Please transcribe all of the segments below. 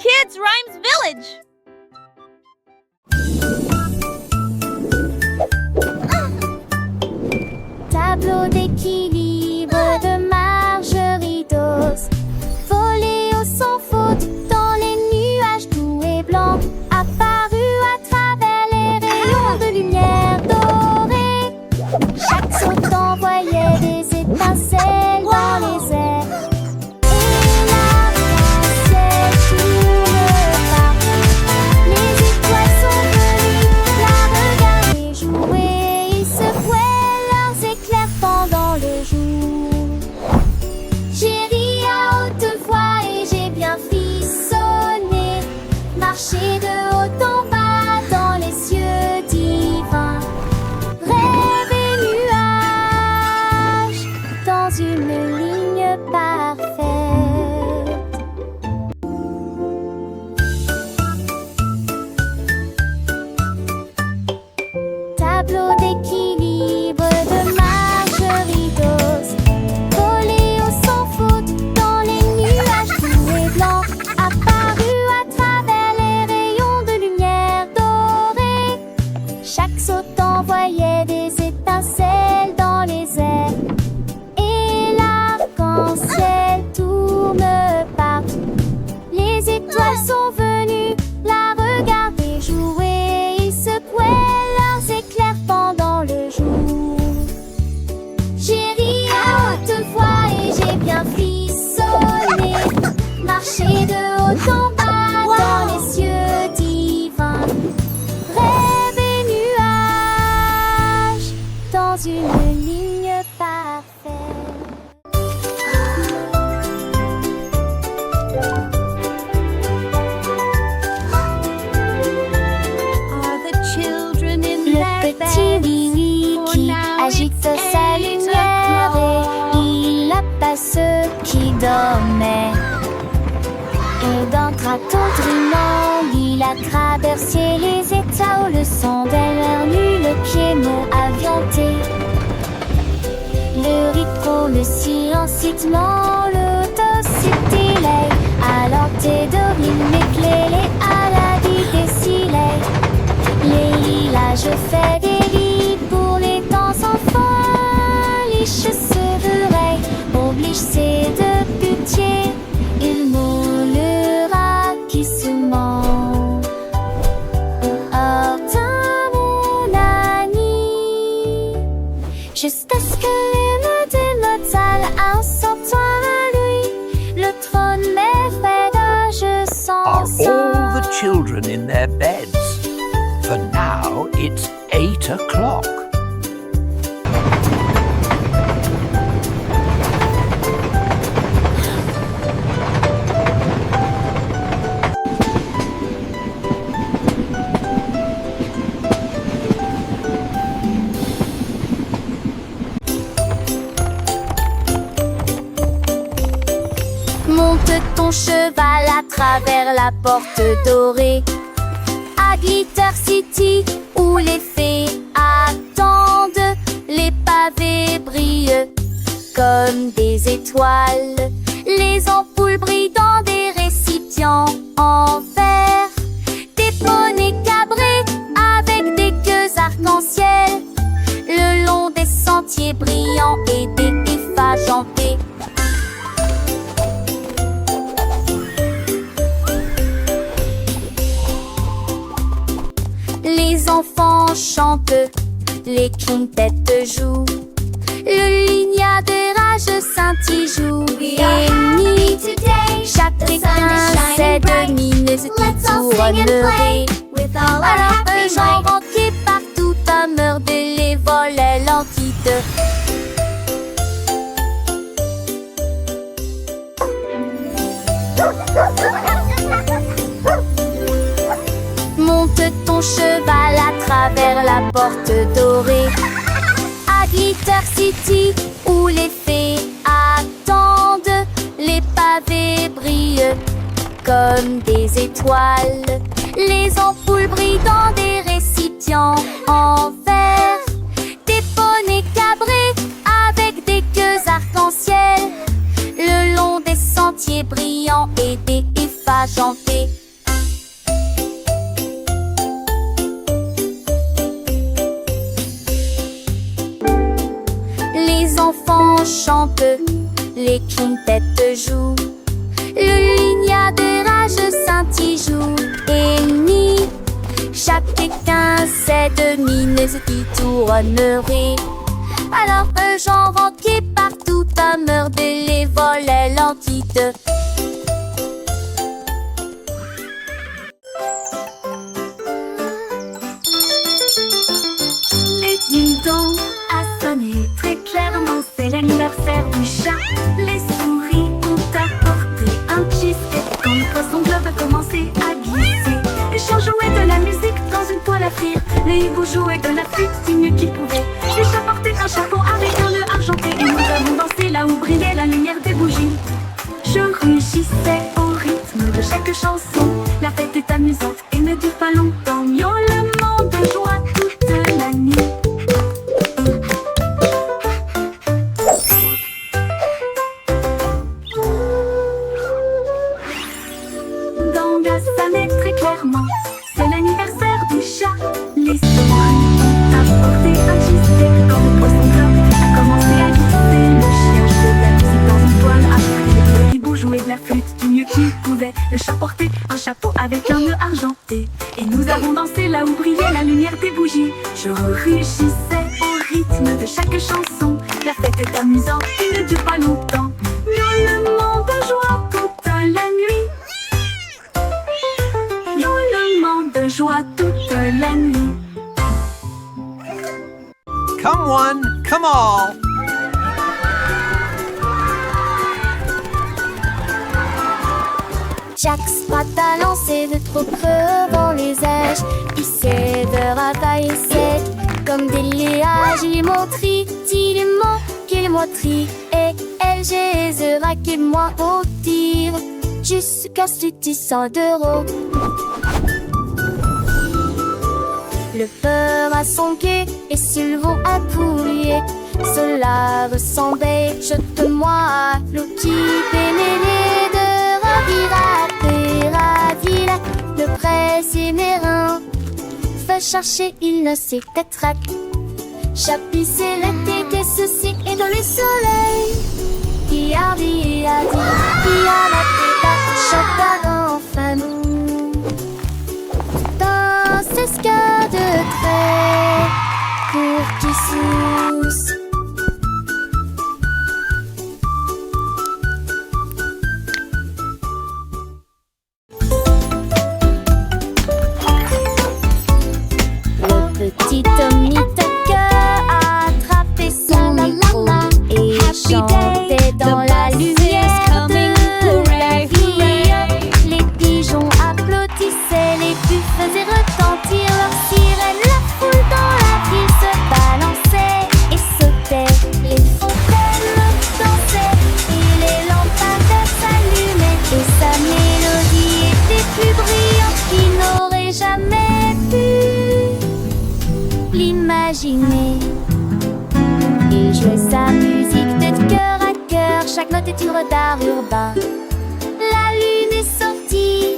Kids Rhymes Village. Tableau d'équilibre de Marjorie Dawes. Voléo sans faute dans les nuages doux et blancs, apparu à travers les rayons de lumière dorée. Chaque saut envoyait des étincelles dans les airs. Et l'arc-en-ciel tourne partout. Les étoiles sont venues la regarder jouer. Ils secouaient leurs éclairs pendant le jour. J'ai ri à haute voix et j'ai bien frissonné. Marché de haut en bas dans les cieux divins. Rêve et nuages dans une ligne parfaite. Tableau d'équilibre de Marjorie Dawes. Voléo sans faute dans les nuages doux et blancs, apparu à travers les rayons de lumière dorée. Chaque saut envoyait des étincelles dans les airs. Et l'arc-en-ciel tourne partout. Les étoiles sont venues la regarder jouer. Ils secouaient leurs éclairs pendant le jour. J'ai ri à haute voix et j'ai bien frissonné. Marché de haut en bas dans les cieux divins. Rêve et nuages dans une ligne parfaite. Are the children in Le their petit beds? Willy For qui now agite it's sa 8 lumière o'clock. et il appelle ceux qui dormaient. Et d'un craton trinant, il a traversé les états où le son derrière lui, le piano avianté. Le rythme, le silencitement, l'autocité, alors t'es dormi, éclairé à la vie des silets. Les lilas, je fais des lits pour les temps enfants. Liche sevré, oblige c'est de pitié. Il moulera qui se ment. Attends mon ami, juste à ce que les mains de notre salle un sortant à lui. Le trône m'effraie, je Are sens all the children in their beds? For now it's 8 o'clock. Monte ton cheval à travers la porte dorée à Glitter City où les fées attendent. Les pavés brillent comme des étoiles. Les ampoules brillent dans des récipients en verre. Des poneys cabrés avec des queues arc-en-ciel le long des sentiers brillants et des effages en paix. Les enfants chantent, les quintettes jouent, le lignard de rage scintille joue et nuit. Chaque étincelle de mineuse qui couronnerait. Alors eux inventés partout à meurtre les volets lentides. Monte ton cheval à travers la porte dorée à Glitter City où les fées attendent. Les pavés brillent comme des étoiles. Les ampoules brillent dans des récipients en verre. Des poneys cabrés avec des queues arc-en-ciel le long des sentiers brillants et des effaces pas chanter. Les enfants chantent, les climpettes jouent, le lignard de rage scintille jour et nuit. Chacun sait de mines qui tournerait. Alors un genre entier partout à meurtre les volets l'entite. Les ding-dong a sonné très clairement, c'est l'anniversaire du chat. Les souris ont apporté un cheesecake quand le poisson globe a commencé à glisser. Les chiens jouaient de la musique dans une poêle à frire. Les hiboux jouaient de la flûte du mieux qu'ils pouvaient. Les chats portaient un chapeau avec un nœud argenté. Et nous avons dansé là où brillait la lumière des bougies. Je rugissais au rythme de chaque chanson. La fête est amusante et ne dure pas longtemps. Miaulement de joie toute la nuit. Dans la salle très clairement, c'est l'anniversaire du chat. Les souris ont apporté un cheesecake quand le poisson globe a commencé à glisser. Le chien jouait de la musique dans une toile à frire. Le hibou jouait de la flûte du mieux qu'il pouvait. Le chat portait un chapeau avec un nœud argenté. Et nous avons dansé là où brillait la lumière des bougies. Je rugissais au rythme de chaque chanson. La fête est amusante et ne dure pas longtemps. Miaulement de joie toute la nuit. Miaulement de joie toute la nuit. Come one, come all. Jack Sprat a lancé de trop creux dans les âges. Il sait de ravailler sec comme des liages. Il est montri, il est mon, qu'il est moitri. Et elle, j'ai raqué moi au tir. Jusqu'à ce 100 d'euros. Le peur a son quai et Sylvain a pouillé. Cela ressemblait, jette-moi à l'eau qui pénérait de ravira. Le presse mérin va chercher, il ne sait peut-être. Chapisser la tête et ceci et dans le soleil. Il a dit, il a la tête, chacun en famille. Dans ce ska de trait pour qui sousse. Le petit Tommy Tucker a attrapé son micro et chantait dans la lumière de la vie. Les pigeons applaudissaient, les buts faisaient retentir leurs sirènes. La foule dans la ville se balançait et sautait. Les fontaines dansaient et les lampadaires s'allumaient. Et sa mélodie était plus brillante qu'il n'aurait jamais pu l'imaginer. Il jouait sa musique de cœur à cœur, chaque note est une d'art urbain. La lune est sortie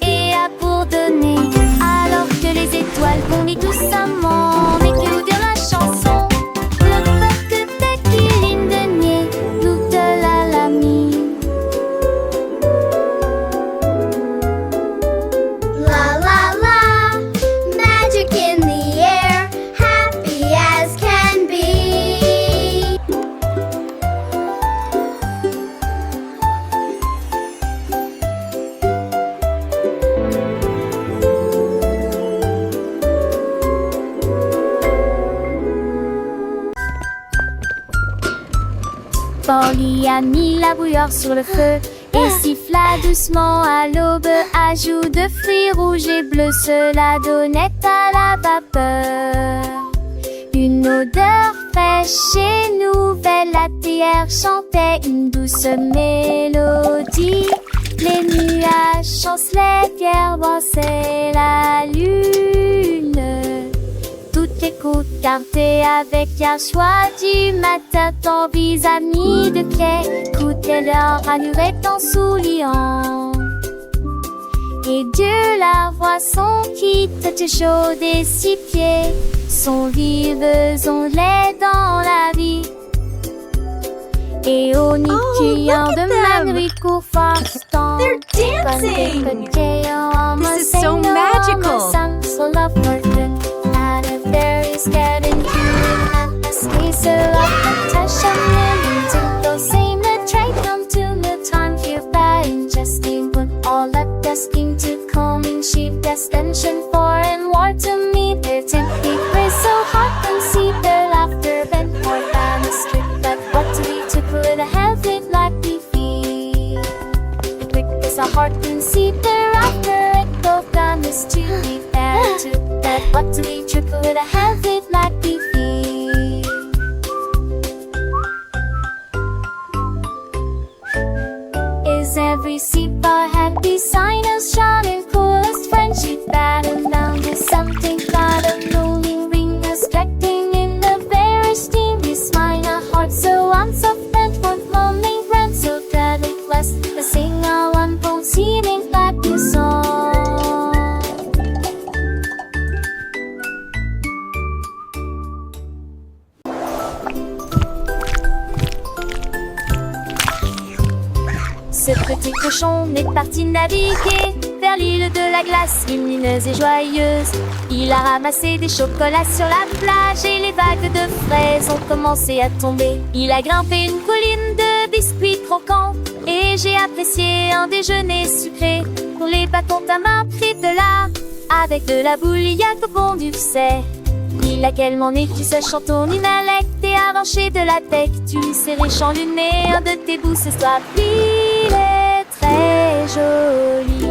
et a bourdonné, alors que les étoiles bondaient doucement. Mais que nous dire la chanson, le peuple de Kiline de Nier, nous de la Lamie. La la la, magic in the air, happy as can be. Polly a mis la bouilloire sur le feu et siffla doucement à l'aube. Ajout de fruits rouges et bleus, cela donnait à la vapeur une odeur fraîche et nouvelle. La théière chantait une douce mélodie. Les nuages chancelaient, pierre dansaient la lune. Toutes les côtes cartées avec un choix du matin. Tant amis de pied, coûtaient leur allure en souriant. poissons qui têtent chaude et 6 pieds sont vives onglets dans la vie. Et au nid criant look at de them. magnifiques forstants. They're dancing! This is so magical. And a very scared and cute and a skater of protection. Till same the trade come to the time here by ingesting when all that desking to come in sheep destination for and war to meet their tempting grace so hot and see their laughter bent more than a strip but what to be took with a head it like we feel quick as a heart and see their laughter it both done is to be fair to that what to be took with a head it like we feel. Is every seat a happy sign of shining coolest friendship battle down to something got a rolling ring respecting in the very steamy smile a heart so unsoft and worth lonely friend so deadly blessed the singer one proceeding back to song. Ce petit cochon est parti naviguer vers l'île de la glace, lumineuse et joyeuse. Il a ramassé des chocolats sur la plage et les vagues de fraises ont commencé à tomber. Il a grimpé une colline de biscuits croquants et j'ai apprécié un déjeuner sucré. Pour les bâtons ta main pris de là, avec de la bouilliade au bon du sait. Il a quellement né, tu sachant ton inhalect et arraché de la tête. Tu lui serrais chanluné un de tes bouts ce soir. Il est très joli.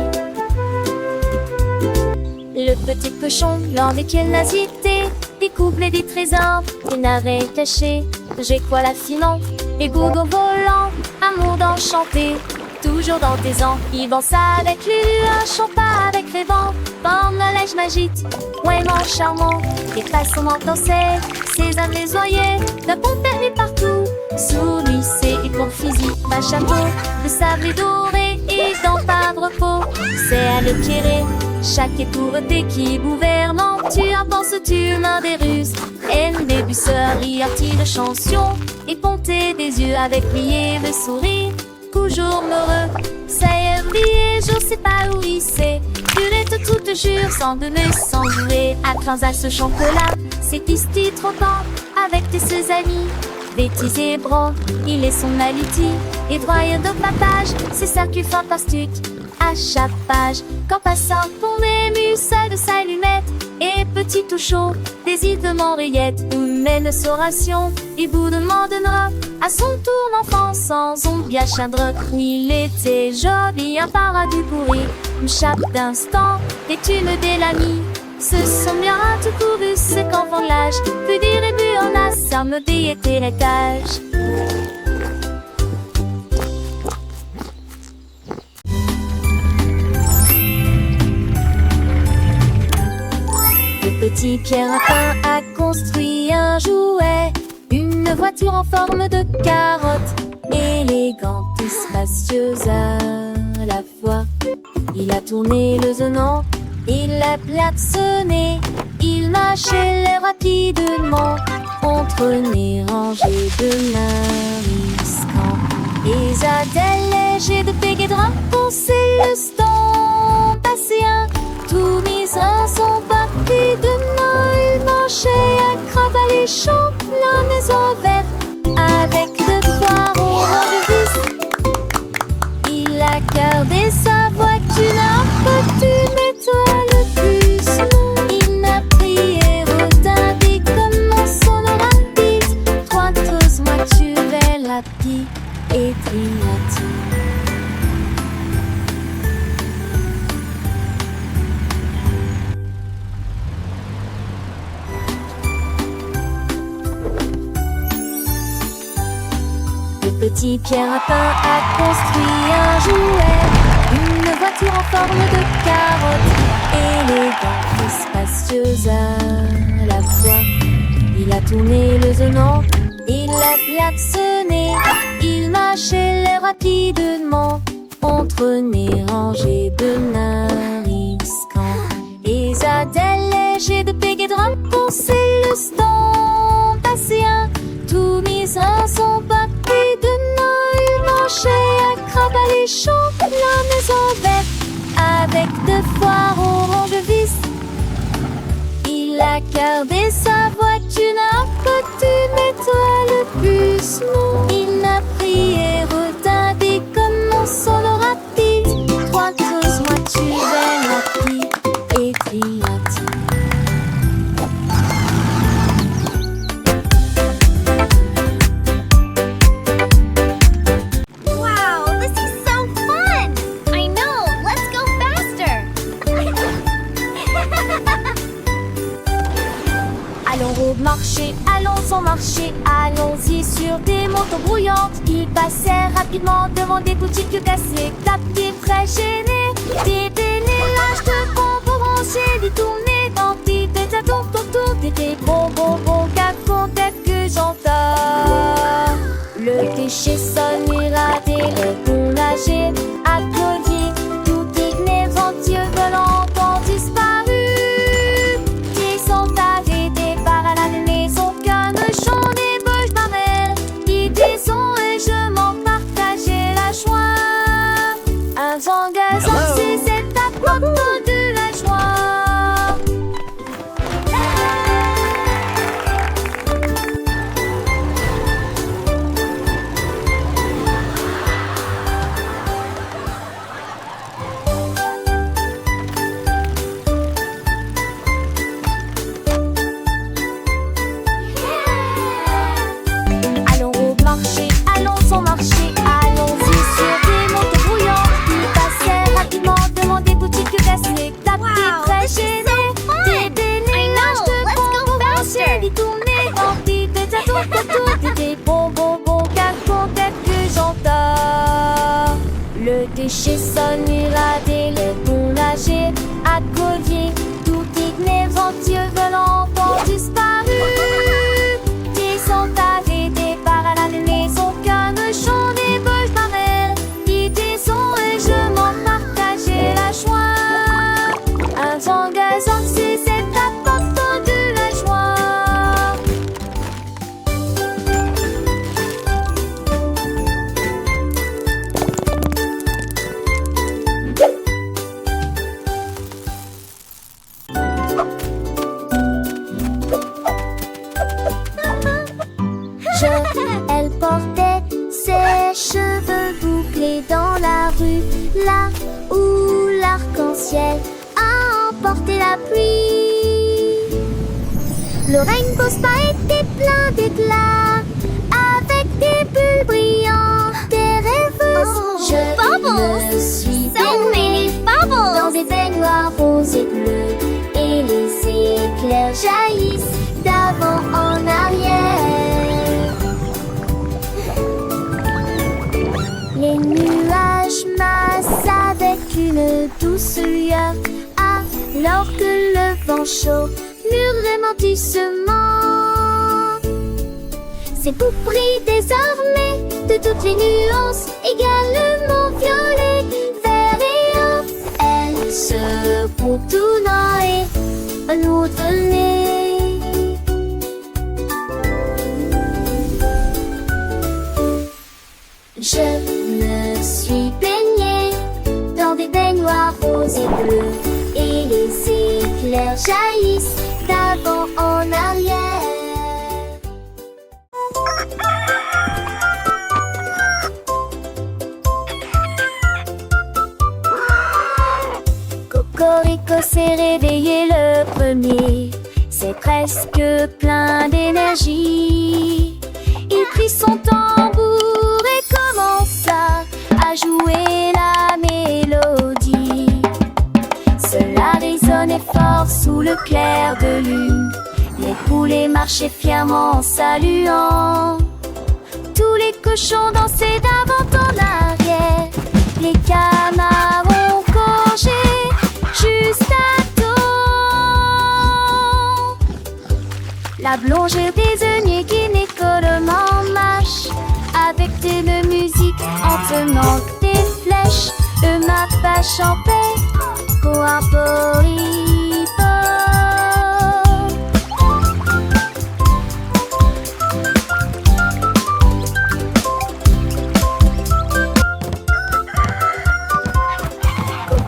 Le petit cochon, l'un des quelle nasité, découvre des trésors, des narets cachés. J'ai quoi l'affinant, et gourgons volant, amour d'enchanté. Toujours dans tes ans, il danse avec lui, un chant pas avec les vents. Bande la neige magique, vraiment charmant. Et façons danser, ses âmes les oyer, d'un bon permis partout. Sous lui, c'est une physique, pas chapeau, le sable est doré et dans pas de repos. C'est à le tirer, chaque épouvante qui gouvernant. Tu en penses, tu mains des ruses, haine des busseries, artis de chanson, et ponter des yeux avec plié de sourire. Toujours heureux, ça y est oublié, je sais pas où il s'est. Durette tout te jure, sans donner, sans jouer. À à ce chocolat, c'est ici trop temps, avec tes ses amis. Bêtise et bro, il est son aliti. Et droit de papage, c'est ça qui fantastique. À chaque page, quand passant pour mes muses de sa lunette. Et petit tout chaud, des îles de Montréette. Où mène sa ration, et bout de donnera à son tour l'enfant sans ombre bien chadre. Il était joli, un paradis pourri. Une chape d'instant, et une de l'ami. Ce sont bien tout couru, c'est qu'enfant l'âge. Plus dire et plus on a, ça me était l'étage. Le petit Pierre Lapin a construit un jouet, une voiture en forme de carotte, élégante et spacieuse à la fois. Il a tourné le zonant, il l'a klaxonné, il marchait rapidement entre les rangées de mariscants. Les attelles légers de pégés de drapeau, c'est le stand passéen. Tous mis en son parti de main, il marchait à cravats les champs, la maison verte, avec de quoi au revers. Il a gardé sa voiture, une étoile plus. Il n'a prié retardé comme son rapide. Trois choses, moi tu vais la pie et trinati. Le petit Pierre Lapin a construit un jouet, une voiture en forme de carotte, élégante et spacieuse à la fois. Il a tourné le zonant, il l'a klaxonné, il marchait rapidement entre les rangées de mariscants. nager de peg et de rame pour Célestin. Passé un tout mis à son papier de Noël, marché à crabe à l'échant, la maison verte avec deux foires au rang de vis. Il a gardé sa voiture à côté, mais toi le bus non. Il n'a pris et retardé comme mon solo rapide. Trois creuses, moi tu belle rapide et brillante. Wow, this is so fun! I know, let's go faster! Allons au marché, allons au marché, allons-y sur des motos brouillantes. Ils passèrent rapidement devant des boutiques cassées, tapis très gênés. Des délélages de bonbons rangés, des tournées dans des têtes à tour, des bonbons, car peut-être que j'entends. Le déchet sonne, raté, le bon nager, à collier, tout digné, ventilleux, volant, ont disparu. Ils sont arrêtés par la maison, qu'un chant des bouches barrées. Ils disons et je m'en partageais la joie. Un zangazon, c'est cette apporte de la joie. Allons au marché, allons au marché, allons-y sur des motos brouillantes. Ils passèrent rapidement devant des boutiques cassées, tapis très gênés. Des délélages de bonbons rangés, des tournées dans des têtes à tour, des bonbons, car peut-être que j'entends. Le déchet sonne, raté, le bon nager, à collier, tout digné, ventilleux, volant, ont disparu. Ils sont arrêtés par la maison, qu'un chant des bouches barrées. Ils disons et je m'en partageais la joie. Un zangazon, c'est cette apporte de la joie. Elle portait ses cheveux bouclés dans la rue, là où l'arc-en-ciel a emporté la pluie. Le rainbow spa était plein d'éclats, avec des bulles brillantes, des rêveuses. Je me suis baignée dans des baignoires roses et bleus, et les éclairs jaillissent d'avant en arrière. Les nuages massent avec une douce lueur, alors que le vent chaud murmurait doucement. C'est pour prix désormais de toutes les nuances, également violet, vert et or. Elle se contourna et un autre nez. Je me suis baignée dans des baignoires roses et bleus, et les éclairs jaillissent d'avant en arrière. Cocorico s'est réveillé le premier, c'est presque plein d'énergie. Il prit son tambour et commença à jouer la mélodie. Cela résonnait fort sous le clair de lune. Les poulets marchaient fièrement en saluant. Tous les cochons dansaient d'avant en arrière. Les canards ont gorgé juste à temps. La blongère désignée qui n'écolement marche avec une musique en tenant des flèches. Ma vache en paix, coaporipo.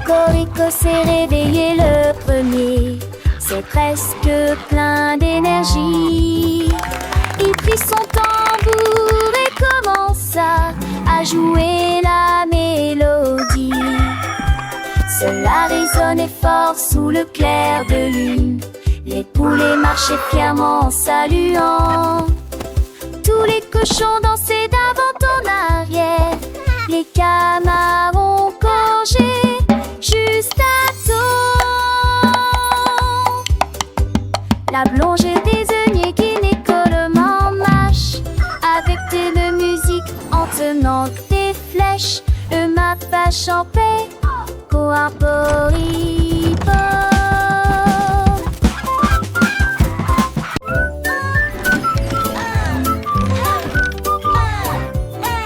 Cocorico s'est réveillé le premier. C'est presque plein d'énergie. Il prit son tambour et commença à jouer la mélodie. Cela résonnait fort sous le clair de lune. Les poulets marchaient fièrement en saluant. Tous les cochons dansaient d'avant en arrière. Les canards ont gorgé juste à temps. La blonge des œillets guinée collement marche avec de musique en tenant des flèches. Le mapache en paix, coarporipo.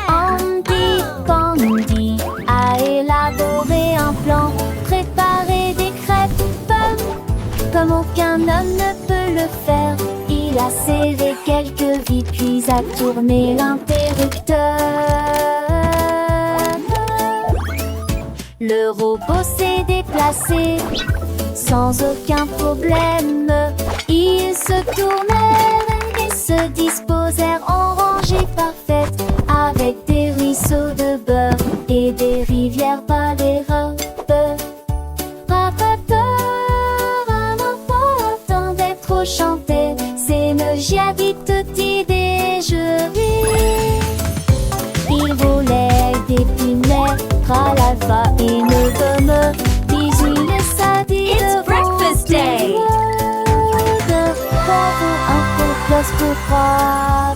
Andy Pandy a élaboré un plan, préparé des crêpes pommes comme aucun homme ne peut le faire. Il a serré quelques vis puis a tourné l'interrupteur. Le robot s'est déplacé sans aucun problème. Ils se tournèrent et se disposèrent en rangée parfaite, avec des ruisseaux de beurre et des rivières par les robes. Attendait trop chanter, c'est me giadi tutti déjeuner. Il volait des punaises, ralava et ne gomme. Bisous les sadis. It's breakfast day. Un peu place pour croire.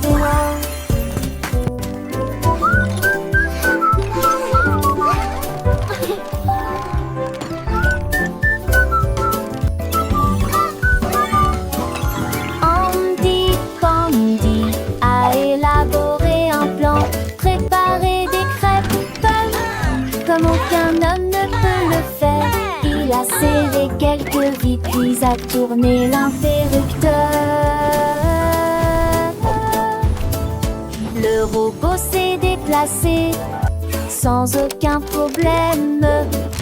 Andy Pandy a élaboré un plan, préparé des crêpes pommes comme aucun homme ne peut le faire. Il a serré quelques vis puis a tourné l'interrupteur. Le robot s'est déplacé sans aucun problème.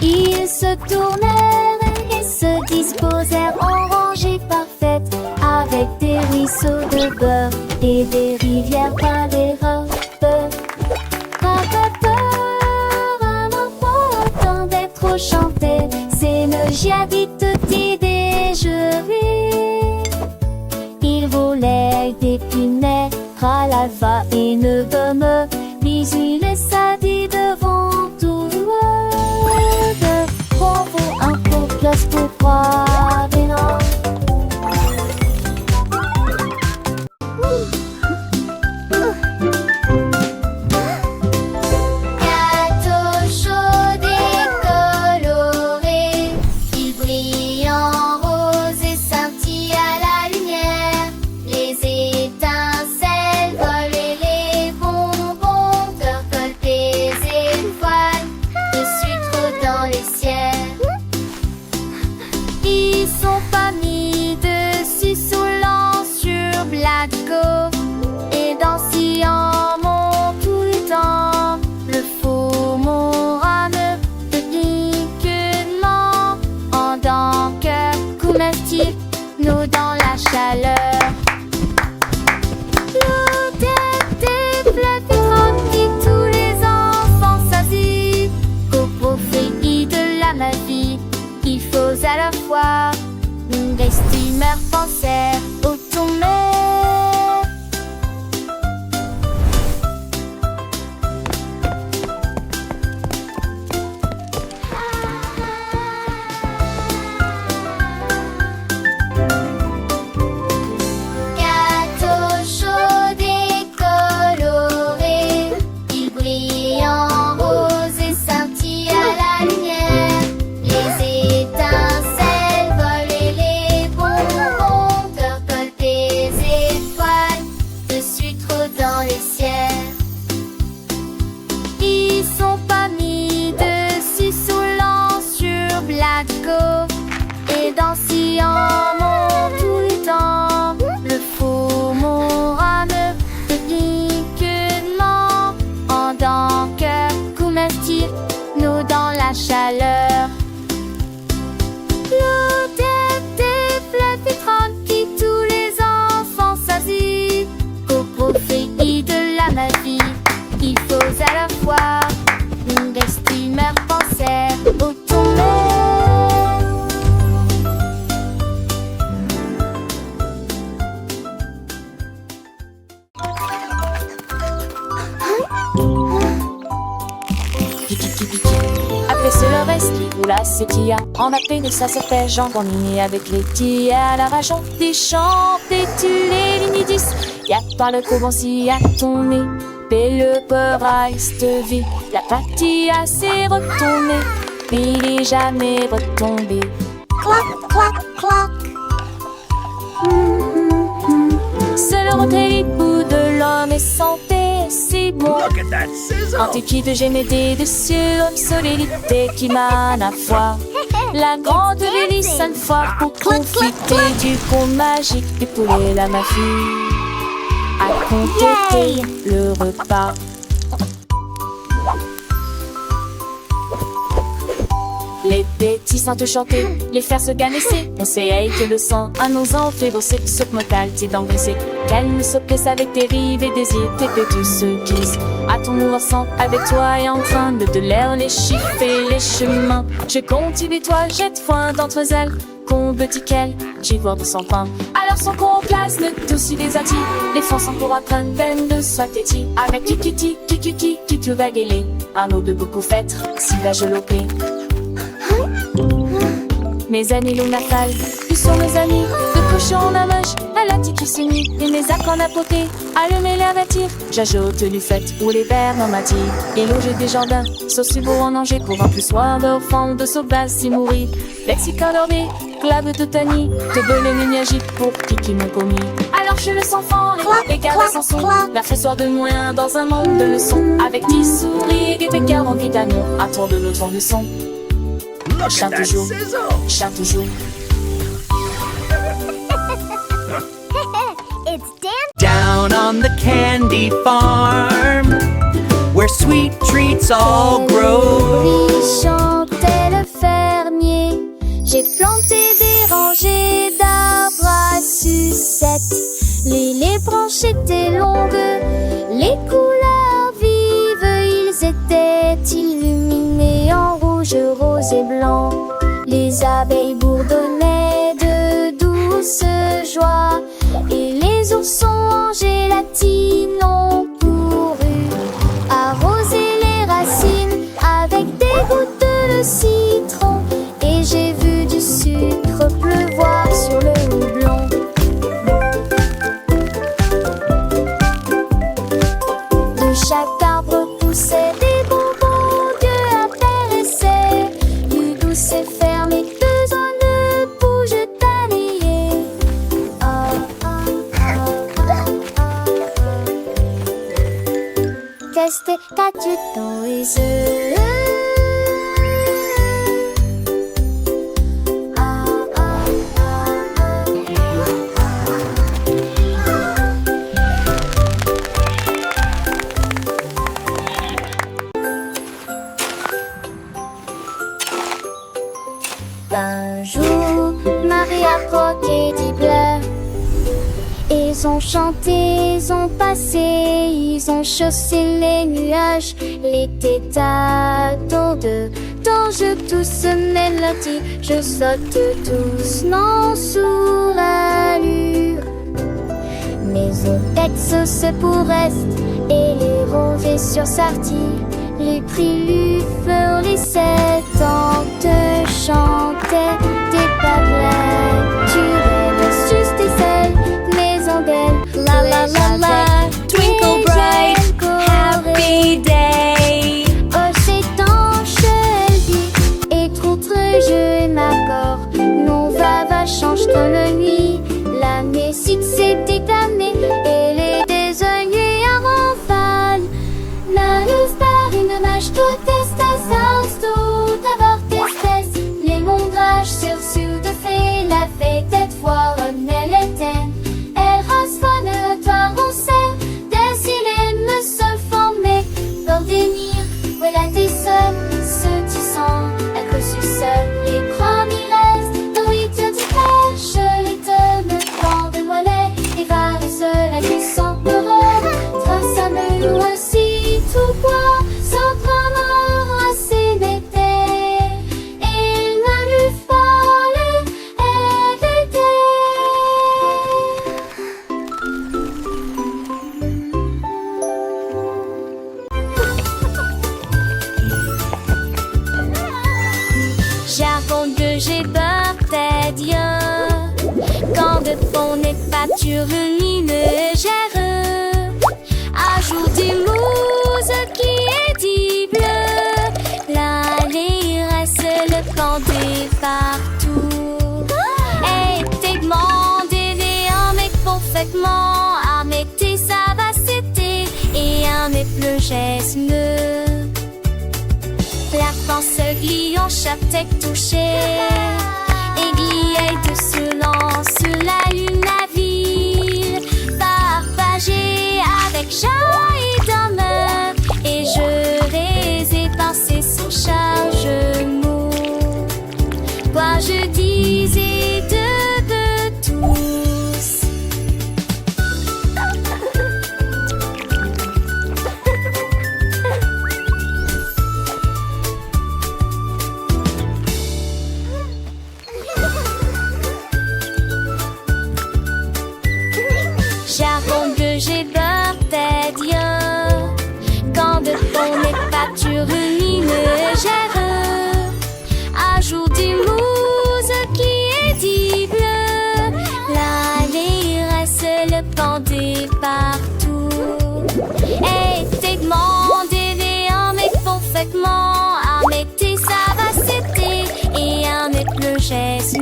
Ils se tournèrent et se disposèrent en rangée parfaite, avec des ruisseaux de beurre et des rivières par les robes. Attendait trop chanter, c'est me giadi tutti déjeuner. Il volait des punaises, ralava et ne gomme. Bisous les sadis devant tout le monde. Bravo, un peu place pour croire, mais non. Gâteau chaud décoloré, il brille en rose et scintille à la lumière. Les étincelles volent et les bonbons percolent des étoiles de sucre dans les ciels. Ils sont pas mis dessus soulant sur Blago et dansant mon tout le temps. Le faux morame de liquidement en tant que comestible, nous dans la chaleur. L'odeur des fleurs tranquille, tous les enfants s'assis. Au pays de la magie, il faut à la fois des steamers français au tourné. Gâteau chaud décoloré, il brille en rose et scintille à la lumière. Les étincelles volent et les bonbons percolent des étoiles de sucre dans les ciels. Ils sont pas mis dessus soulant sur Blago et dansant mon tout le temps. Le faux morame de liquidement en tant que comestible, nous dans la chaleur. le reste, qui roule à ses tia. En appel de ça se fait Jean Cornier avec les tia à la rage. Des chants, des tu les lignes 10. Y'a pas le commenci à tourner. Et le peur reste vie. La patia s'est retournée. Il est jamais retombé. Clac, clac, clac. C'est le retrait bout de l'homme et santé, c'est bon. Look at that sizzle! Antiquité de génédé de cieux, solidité qui mène à foi. La grande hélice une fois pour profiter du conte magique du poulet la mafie. À compléter le repas. Les petits sentent chanter, les faire se ganesser. On sait que le sang à nos ans fait bosser. Ce mocal t'es d'engraisser. Qu'elle ne se plaise avec tes rives et désirs. Tes pétus se glissent. À ton mouvement avec toi et en train de l'air les chiffres et les chemins. Je continue toi, jette foin d'entre elles. Qu'on petit qu'elle, j'y vois de son pain. Alors son complasme, tous des attis. Les fonds sont pour apprendre peine de soit têtis. Avec kikiti, tu vas guéler. Un eau de beaucoup fêtre, si va je l'opé. Mes amis l'on natal, ils sont mes amis. De cochon la moche, à la tiki semi. Et mes arcs en apoté, allumer l'air d'attir. J'ajoute du fait ou les verres dans ma tire. Et loger des jardins, sauce beau en danger. Pour un plus soir de fond de sauvage si mourir. Lexica dormé, clave de tani. De belé mignagite pour qui m'ont commis. Alors je le sens fort et garde sans son. La fressoir de moins dans un monde de leçons. Avec 10 souris et des 40 vitamines. À tour de l'autre de son. Look at that toujours, sizzle! chante toujours. It's Dan. Down on the candy farm, where sweet treats all grow. Lui chantait le fermier. J'ai planté des rangées d'arbres à sucettes. Les branches étaient longues, les couleurs vives. Ils étaient illuminés en rouge, rose et blanc. Les abeilles bourdonnaient de douce joie. Et les oursons en gélatine ont couru arroser les racines avec des gouttes de citron. Et j'ai vu du sucre pleuvoir sur le houblon. De chaque arbre poussaient des bonbons, Dieu apparaissait. Du douce et fermé, besoin ne bouge taillé. Qu'est-ce que t'as-tu dans les yeux? Un jour, Marie a croqué du bleu. Ils ont chanté, ils ont passé, ils ont chaussé les nuages. L'été tâton de je tousse mélodie, je saute doucement sous l'allure. Mes otex se pourrest et les rovés sur Sarti. Les prix lui furent les 7 ans te chantaient des pavelettes. Tu rêves juste des ailes, maison d'elle. La la la la, twinkle bright, happy day. Oh, c'est tanche, elle dit, et contre je m'accorde. Non, va, change comme la nuit. La musique s'est déclamée, et les désoeillés à rafale. La luz par une mâche, tout est à sens, tout J'avoue que j'ai peur des dieux. Quand de fond n'est pas lumineux, ajoute des mousse qui est dit bleu. Là, les reste le canté partout. Et t'es demandé un mec parfaitement avec tes savacités et un mec le geste. La France glie en chaque tête touchée. Aiguille de silence sur la lune à ville. Partagée avec joie et d'honneur. Et je vais éparser son chargement. Quoi je disais de tous. J'avoue que j'ai peur des dieux. Quand de fond n'est pas lumineux, ajoute des mousse qui est dit bleu. Là, les reste le pendé partout. Et t'es demandé un mec parfaitement avec tes savacités et un mec le geste.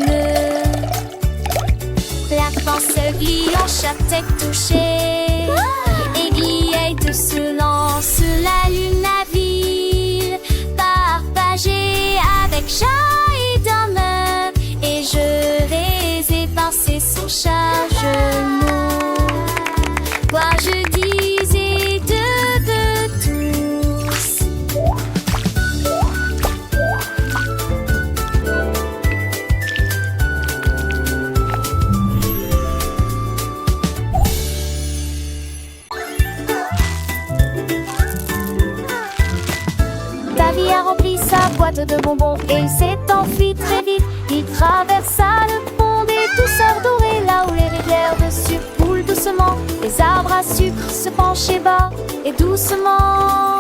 La France glie en chaque tête touchée. Aiguille de silence sur la lune à ville. Partagée avec joie et d'honneur. Et je vais éparser son chargement. Quoi je disais de tous. Davy a rempli sa boîte de bonbons et il s'est enfui très vite. Il traversa le pont des douceurs dorées, là où les rivières de sucre coulent doucement. Les arbres à sucre se penchaient bas et doucement.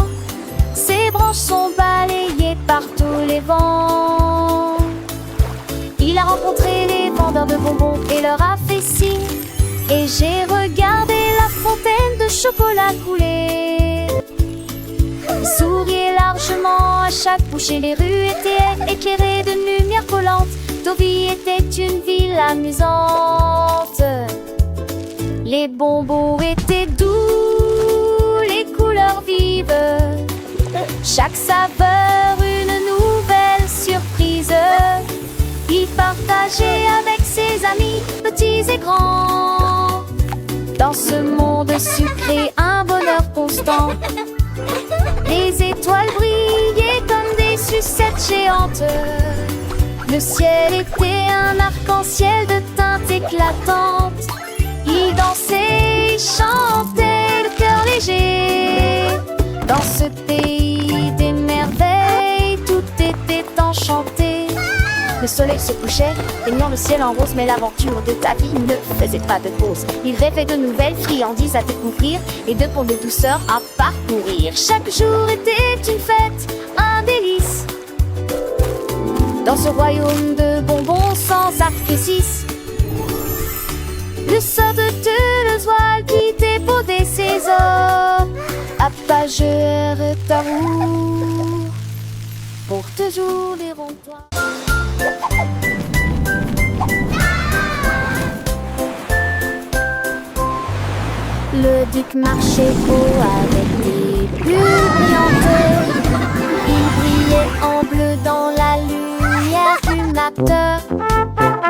Ses branches sont balayées par tous les vents. Il a rencontré les vendeurs de bonbons et leur a fait signe. Et j'ai regardé la fontaine de chocolat couler. Il souriait largement à chaque bouchée. Les rues étaient éclairées de lumière collante. Deauville était une ville amusante. Les bonbons étaient doux, les couleurs vives. Chaque saveur une nouvelle surprise. Il partageait avec ses amis, petits et grands. Dans ce monde sucré, un bonheur constant. Les étoiles brillaient comme des sucettes géantes. Le ciel était un arc-en-ciel de teintes éclatantes. Il dansait, il chantait, le cœur léger. Dans ce pays des merveilles, tout était enchanté. Le soleil se couchait, baignant le ciel en rose. Mais l'aventure de Davy ne faisait pas de pause. Il rêvait de nouvelles friandises à découvrir et de ponts de douceur à parcourir. Chaque jour était une fête, un délice. Dans ce royaume de bonbons sans artifice. Le sort de Toulouse voile qui débaudait ses os. Appageur ta roue pour toujours les ronds-toits. Le duc marchait haut avec des bulles brillantes. Il brillait en bleu dans la lumière du matin.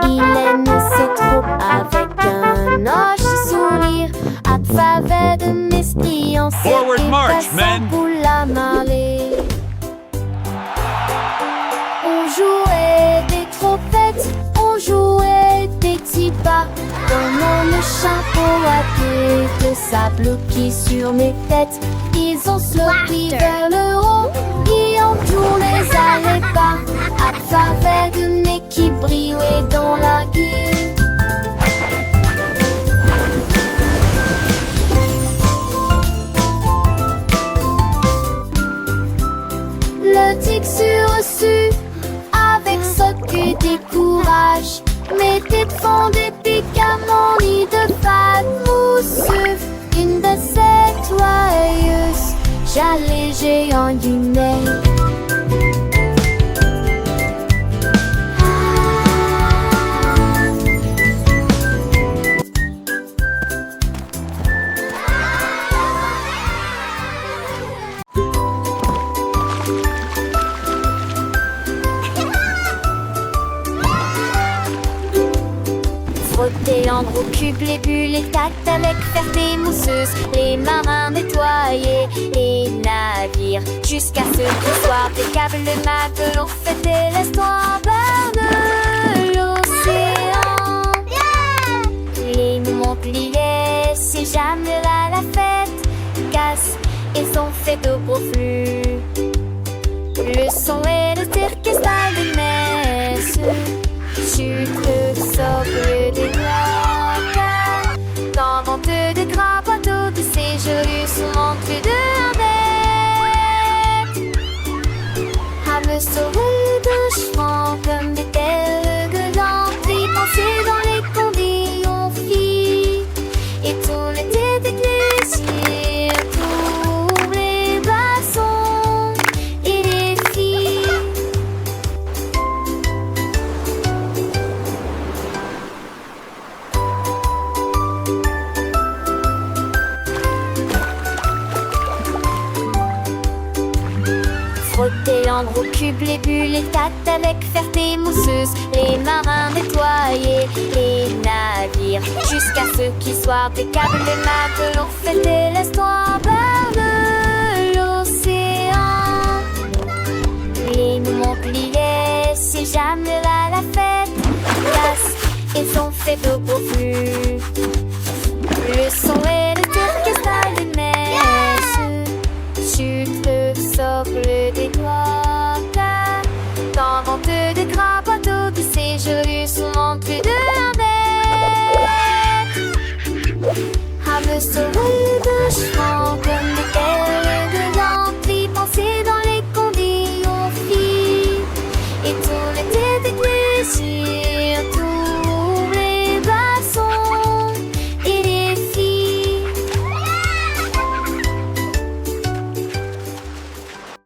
Il aime ses troupes avec un hoche sourire. À travers de mesquillance Forward et march, passant men. pour la marée. On jouait des trompettes, on jouait des petits pas. Dans le chapeau à queue de sable qui sur mes têtes. Ils ont sloppy vers le haut, et en tournait les pas. À travers de nez qui brillait dans la gueule. Le tic sur reçu avec décourage. Mes têtes font des pics à mon nid de pâte mousseux. Une de ces joyeuse, j'allais géant du nez. Léandre occupe les bulles, les tactes avec ferté mousseuse. Les marins nettoyaient les navires jusqu'à ce qu'au soir des câbles de matelot fêtaient l'histoire de l'océan. Les Montpellier, si jamais là la fête casse, ils sont faits de gros flux. Le son et le orchestral de messe. Chute sobre des glaces, dans vente de grands bateaux de séjour sous montre de bête. À me sauver de chevaux comme des telles gueulantes, puis penser dans les conditions filles et tout l'été d'éclaircir tous les bassons et les filles. Léandre occupe les bulles, les tactes avec ferté mousseuse. Les marins nettoyaient les navires jusqu'à ce qu'il soit des câbles de matelot fêtaient l'histoire de l'océan. Les Montpellier, si jamais là la fête casse, ils sont faits de gros flux. Le son et le orchestral de messe. Chute sobre des gloires, dans vente de grands bateaux de séjour sous montre de la bête. À me sauver de chevaux